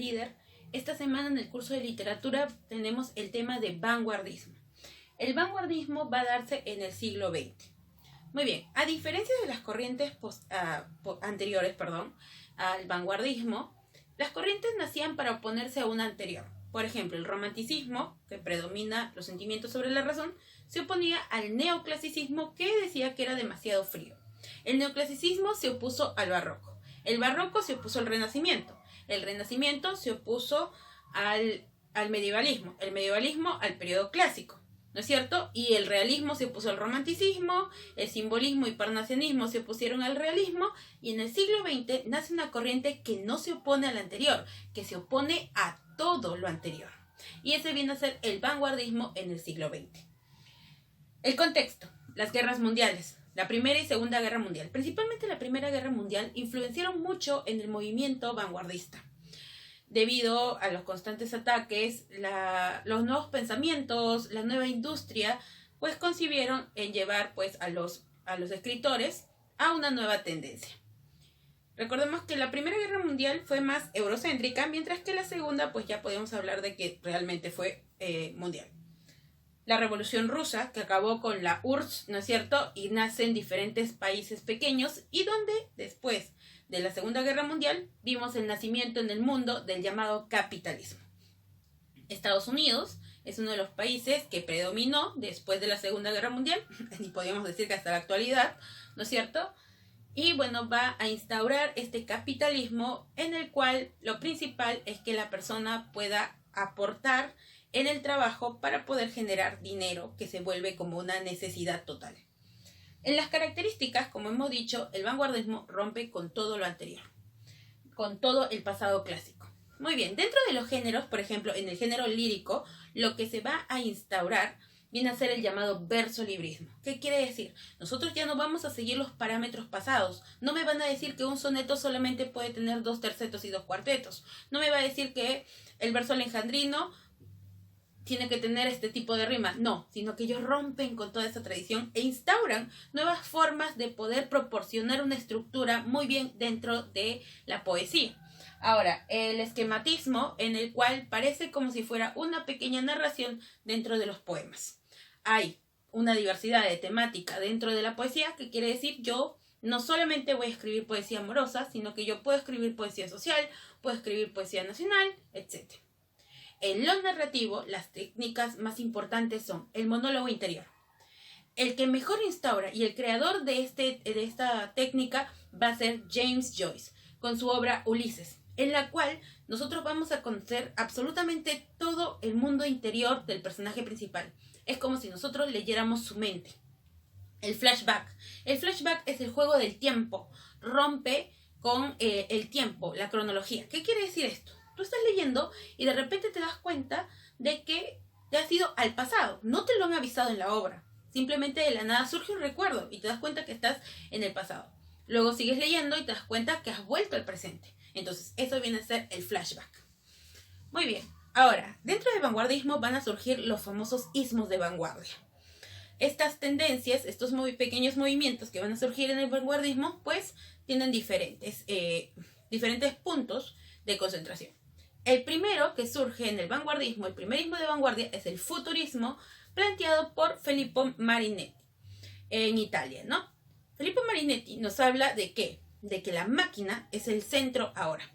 líder. Esta semana en el curso de literatura tenemos el tema de vanguardismo. El vanguardismo va a darse en el siglo XX. Muy bien, a diferencia de las corrientes anteriores al vanguardismo, las corrientes nacían para oponerse a una anterior. Por ejemplo, el romanticismo, que predomina los sentimientos sobre la razón, se oponía al neoclasicismo, que decía que era demasiado frío. El neoclasicismo se opuso al barroco. El barroco se opuso al renacimiento. El renacimiento se opuso al medievalismo. El medievalismo al periodo clásico, ¿no es cierto? Y el realismo se opuso al romanticismo, el simbolismo y parnasianismo se opusieron al realismo, y en el siglo XX nace una corriente que no se opone a la anterior, que se opone a todo lo anterior. Y ese viene a ser el vanguardismo en el siglo XX. El contexto: las guerras mundiales. La Primera y Segunda Guerra Mundial, principalmente la Primera Guerra Mundial, influenciaron mucho en el movimiento vanguardista. Debido a los constantes ataques, los nuevos pensamientos, la nueva industria, pues concibieron en llevar pues a los escritores a una nueva tendencia. Recordemos que la Primera Guerra Mundial fue más eurocéntrica, mientras que la Segunda pues ya podemos hablar de que realmente fue mundial. La Revolución Rusa, que acabó con la URSS, ¿no es cierto? Y nace en diferentes países pequeños, y donde después de la Segunda Guerra Mundial vimos el nacimiento en el mundo del llamado capitalismo. Estados Unidos es uno de los países que predominó después de la Segunda Guerra Mundial, y podríamos decir que hasta la actualidad, ¿no es cierto? Y bueno, va a instaurar este capitalismo en el cual lo principal es que la persona pueda aportar en el trabajo para poder generar dinero, que se vuelve como una necesidad total. En las características, como hemos dicho, el vanguardismo rompe con todo lo anterior, con todo el pasado clásico. Muy bien, dentro de los géneros, por ejemplo, en el género lírico, lo que se va a instaurar viene a ser el llamado versolibrismo. ¿Qué quiere decir? Nosotros ya no vamos a seguir los parámetros pasados. No me van a decir que un soneto solamente puede tener 2 tercetos y 2 cuartetos. No me va a decir que el verso alejandrino tiene que tener este tipo de rima. No, sino que ellos rompen con toda esa tradición e instauran nuevas formas de poder proporcionar una estructura muy bien dentro de la poesía. Ahora, el esquematismo, en el cual parece como si fuera una pequeña narración dentro de los poemas. Hay una diversidad de temática dentro de la poesía, que quiere decir yo no solamente voy a escribir poesía amorosa, sino que yo puedo escribir poesía social, puedo escribir poesía nacional, etc. En lo narrativo, las técnicas más importantes son el monólogo interior. El que mejor instaura y el creador de esta técnica va a ser James Joyce, con su obra Ulises, en la cual nosotros vamos a conocer absolutamente todo el mundo interior del personaje principal. Es como si nosotros leyéramos su mente. El flashback. El flashback es el juego del tiempo. Rompe con el tiempo, la cronología. ¿Qué quiere decir esto? Tú estás leyendo y de repente te das cuenta de que te has ido al pasado. No te lo han avisado en la obra. Simplemente de la nada surge un recuerdo y te das cuenta que estás en el pasado. Luego sigues leyendo y te das cuenta que has vuelto al presente. Entonces, eso viene a ser el flashback. Muy bien. Ahora, dentro del vanguardismo van a surgir los famosos ismos de vanguardia. Estas tendencias, estos muy pequeños movimientos que van a surgir en el vanguardismo, pues tienen diferentes puntos de concentración. El primero que surge en el vanguardismo, el primer ismo de vanguardia, es el futurismo, planteado por Filippo Marinetti en Italia, ¿no? Filippo Marinetti nos habla de ¿qué? De que la máquina es el centro ahora.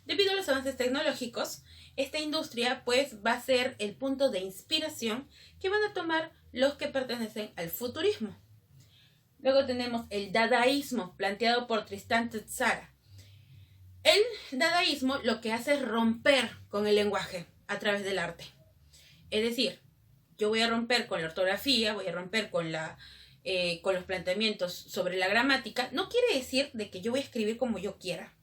Debido a los avances tecnológicos, esta industria pues va a ser el punto de inspiración que van a tomar los que pertenecen al futurismo. Luego tenemos el dadaísmo, planteado por Tristan Tzara. El dadaísmo lo que hace es romper con el lenguaje a través del arte. Es decir, yo voy a romper con la ortografía, voy a romper con los planteamientos sobre la gramática. No quiere decir de que yo voy a escribir como yo quiera,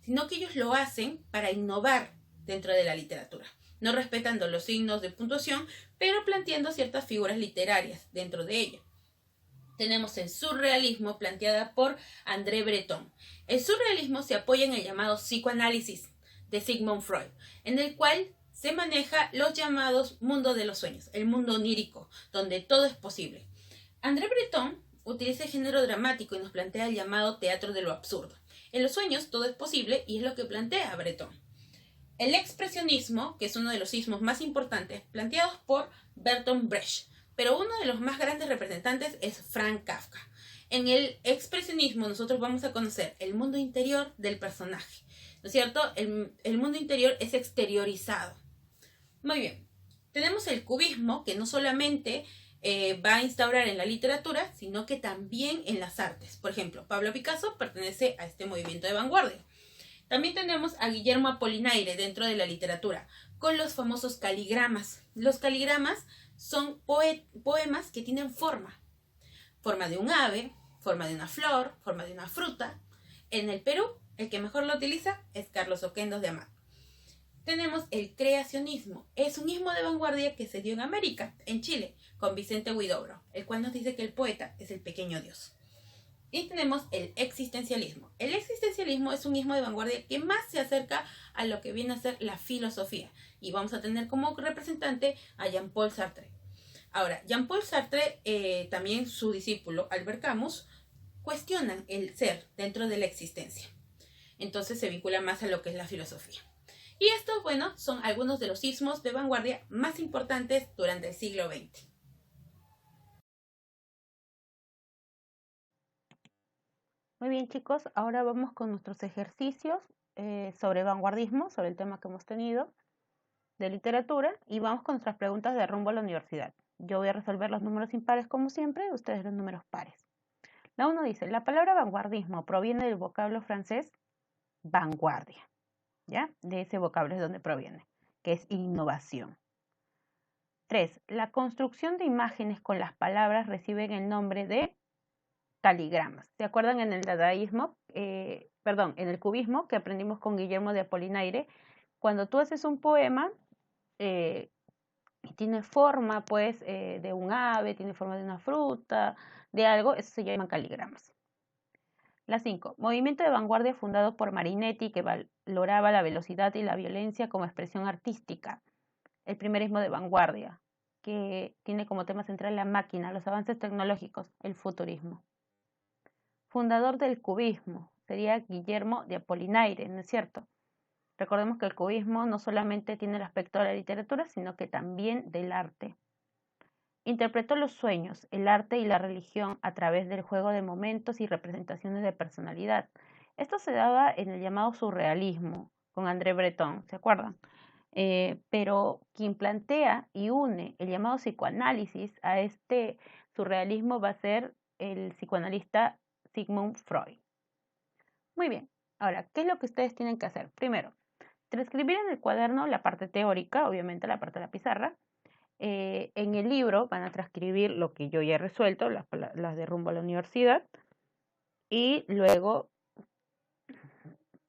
sino que ellos lo hacen para innovar dentro de la literatura, no respetando los signos de puntuación, pero planteando ciertas figuras literarias dentro de ello. Tenemos el surrealismo, planteada por André Breton. El surrealismo se apoya en el llamado psicoanálisis de Sigmund Freud, en el cual se maneja los llamados mundos de los sueños, el mundo onírico, donde todo es posible. André Breton utiliza el género dramático y nos plantea el llamado teatro de lo absurdo. En los sueños todo es posible y es lo que plantea Breton. el expresionismo, que es uno de los ismos más importantes, planteados por Bertolt Brecht, pero uno de los más grandes representantes es Franz Kafka. En el expresionismo nosotros vamos a conocer el mundo interior del personaje, ¿no es cierto? El mundo interior es exteriorizado. Muy bien, tenemos el cubismo, que no solamente va a instaurar en la literatura, sino que también en las artes. Por ejemplo, Pablo Picasso pertenece a este movimiento de vanguardia. También tenemos a Guillermo Apollinaire dentro de la literatura, con los famosos caligramas. Los caligramas son poemas que tienen forma. Forma de un ave, forma de una flor, forma de una fruta. En el Perú, el que mejor lo utiliza es Carlos Oquendos de Amat. Tenemos el creacionismo. Es un ismo de vanguardia que se dio en América, en Chile, con Vicente Huidobro, el cual nos dice que el poeta es el pequeño Dios. Y tenemos el existencialismo. El existencialismo es un ismo de vanguardia que más se acerca a lo que viene a ser la filosofía. Y vamos a tener como representante a Jean-Paul Sartre. Ahora, Jean-Paul Sartre, también su discípulo Albert Camus, cuestionan el ser dentro de la existencia. Entonces se vincula más a lo que es la filosofía. Y estos, bueno, son algunos de los ismos de vanguardia más importantes durante el siglo XX. Muy bien, chicos, ahora vamos con nuestros ejercicios sobre vanguardismo, sobre el tema que hemos tenido de literatura, y vamos con nuestras preguntas de rumbo a la universidad. Yo voy a resolver los números impares como siempre, ustedes los números pares. La 1 dice, la palabra vanguardismo proviene del vocablo francés vanguardia, ¿ya? De ese vocablo es donde proviene, que es innovación. 3. La construcción de imágenes con las palabras reciben el nombre de caligramas. ¿Se acuerdan en el dadaísmo, en el cubismo que aprendimos con Guillermo de Apollinaire? Cuando tú haces un poema y tiene forma, pues, de un ave, tiene forma de una fruta, de algo, eso se llaman caligramas. La 5. Movimiento de vanguardia fundado por Marinetti que valoraba la velocidad y la violencia como expresión artística. El primerismo de vanguardia, que tiene como tema central la máquina, los avances tecnológicos, el futurismo. Fundador del cubismo sería Guillermo de Apollinaire, ¿no es cierto? Recordemos que el cubismo no solamente tiene el aspecto de la literatura, sino que también del arte. Interpretó los sueños, el arte y la religión a través del juego de momentos y representaciones de personalidad. Esto se daba en el llamado surrealismo, con André Breton, ¿se acuerdan? Pero quien plantea y une el llamado psicoanálisis a este surrealismo va a ser el psicoanalista Sigmund Freud. Muy bien, ahora, ¿qué es lo que ustedes tienen que hacer? Primero, transcribir en el cuaderno la parte teórica, obviamente la parte de la pizarra. En el libro van a transcribir lo que yo ya he resuelto, las de rumbo a la universidad. Y luego,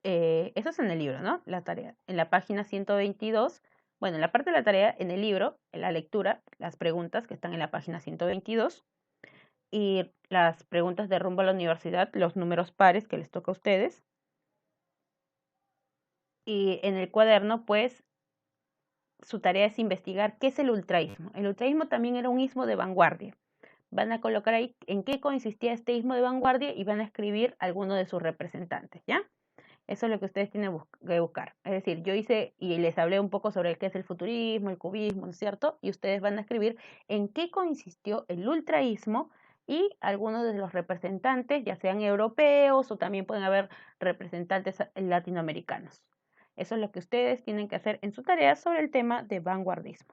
eso es en el libro, ¿no? La tarea. En la página 122, bueno, en la parte de la tarea, en el libro, en la lectura, las preguntas que están en la página 122 y las preguntas de rumbo a la universidad, los números pares que les toca a ustedes. Y en el cuaderno, pues, su tarea es investigar qué es el ultraísmo. El ultraísmo también era un ismo de vanguardia. Van a colocar ahí en qué consistía este ismo de vanguardia y van a escribir alguno de sus representantes, ¿ya? Eso es lo que ustedes tienen que buscar. Es decir, yo hice y les hablé un poco sobre qué es el futurismo, el cubismo, ¿no es cierto? Y ustedes van a escribir en qué consistió el ultraísmo y algunos de los representantes, ya sean europeos o también pueden haber representantes latinoamericanos. Eso es lo que ustedes tienen que hacer en su tarea sobre el tema de vanguardismo.